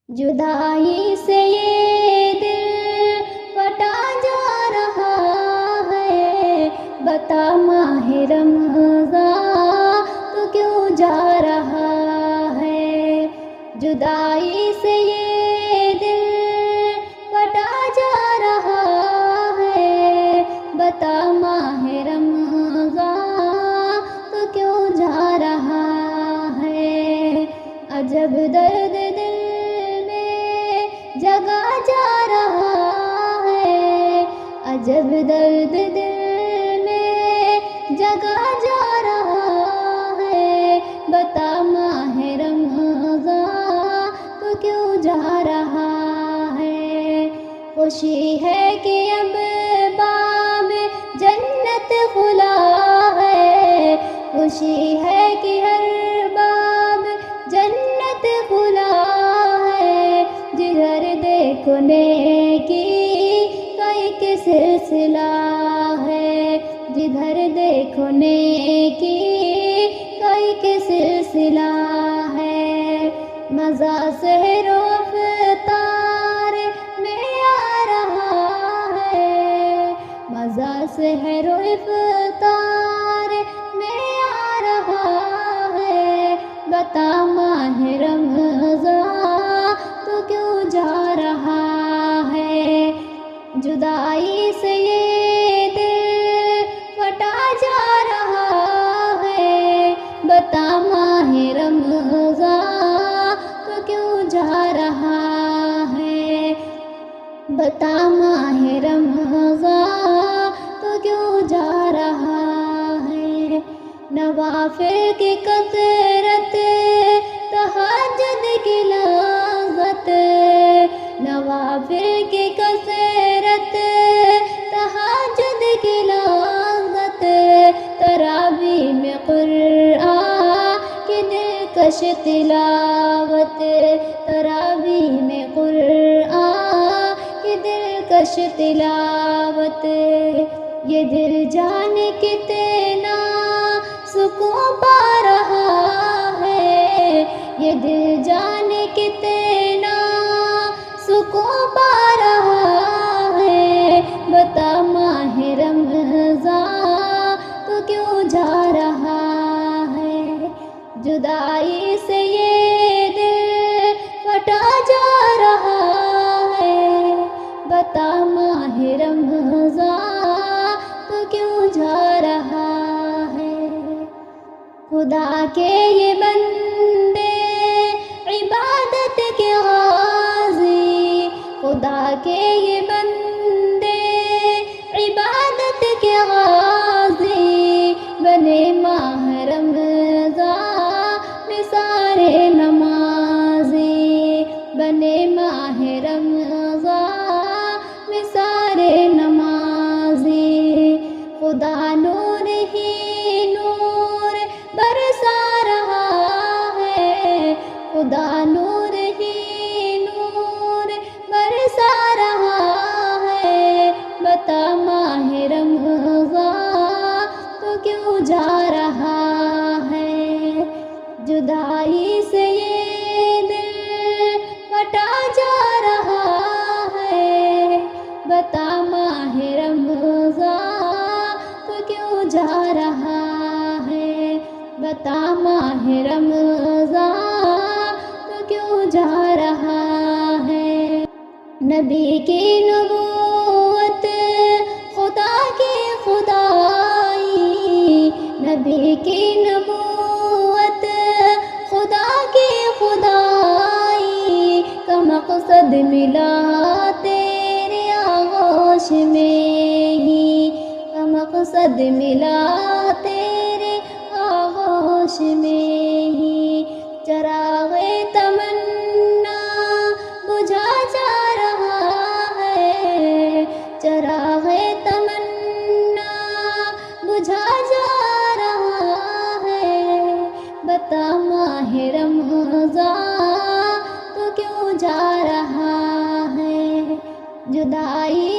جدائی سے یہ دل پھٹا جا رہا ہے، بتا ماہ رمضان تو کیوں جا رہا ہے؟ جدائی سے یہ دل پھٹا جا رہا ہے، بتا ماہ رمضان تو کیوں جا رہا ہے؟ عجب درد دل جگا جا رہا ہے، عجب درد دل میں جگا جا رہا ہے، بتا ماہ رمضان تو کیوں جا رہا ہے؟ خوشی ہے کہ اب باب جنت کھلا ہے، خوشی ہے کہ ہر باب جنت کھلا ہے، جدھر دیکھو نیکی کا ایک سلسلہ ہے، جدھر دیکھو نیکی کا ایک سلسلہ ہے۔ مزہ سحر و افطار میں آ رہا ہے، مزہ سحر و افطار میں آ رہا ہے، بتا ماہ رمضان تو کیوں جا رہا ہے؟ جدائی سے یہ دل پھٹا جا رہا ہے، بتا ماہ رمضان تو کیوں جا رہا ہے؟ بتا ماہ رمضان تو کیوں جا رہا ہے؟ نوافل کی کثرت، تہجد کی لذت، نوافل کی کثرت، تہجد کی لذت، تراویح میں قرآن کی دلکش تلاوت، تراویح میں قرآن کی دلکش تلاوت، یہ دل جانے کتنا سکون پا رہا ہے، یہ دل جانے کتنا سکون پا رہا ہے، بتا ماہ رمضان تو کیوں جا رہا ہے؟ جدائی سے یہ دل پھٹا جا رہا ہے، بتا ماہ رمضان تو کیوں جا رہا ہے؟ خدا کے یہ بندے عبادت کے غازی، خدا کے یہ بندے عبادت کے غازی، بنے ماہ رمضان میں سارے نمازی، بنے ماہ رمضان میں سارے نمازی، خدا نور ہی نور برسا رہا ہے، خدا نور ہی نور برسا رہا ہے، بتا ماہ رمضان تو کیوں جا رہا ہے؟ جدائی سے یہ دل پھٹا جا رہا ہے، بتا ماہ رمضان تو کیوں جا رہا ہے؟ بتا ماہ رمضان تو کیوں جا رہا ہے؟ نبی کی نبوت، خدا کی خدائی، نبی کی نبوت، خدا کی خدائی، کا مقصد ملا تیرے آغوش میں ہی، کا مقصد ملا تیرے آغوش میں ہی، چراغ تمنا بجھا جا رہا ہے، چراغ تمنا بجھا جا رہا ہے، بتا ماہ رمضان تو کیوں جا رہا ہے؟ جدائی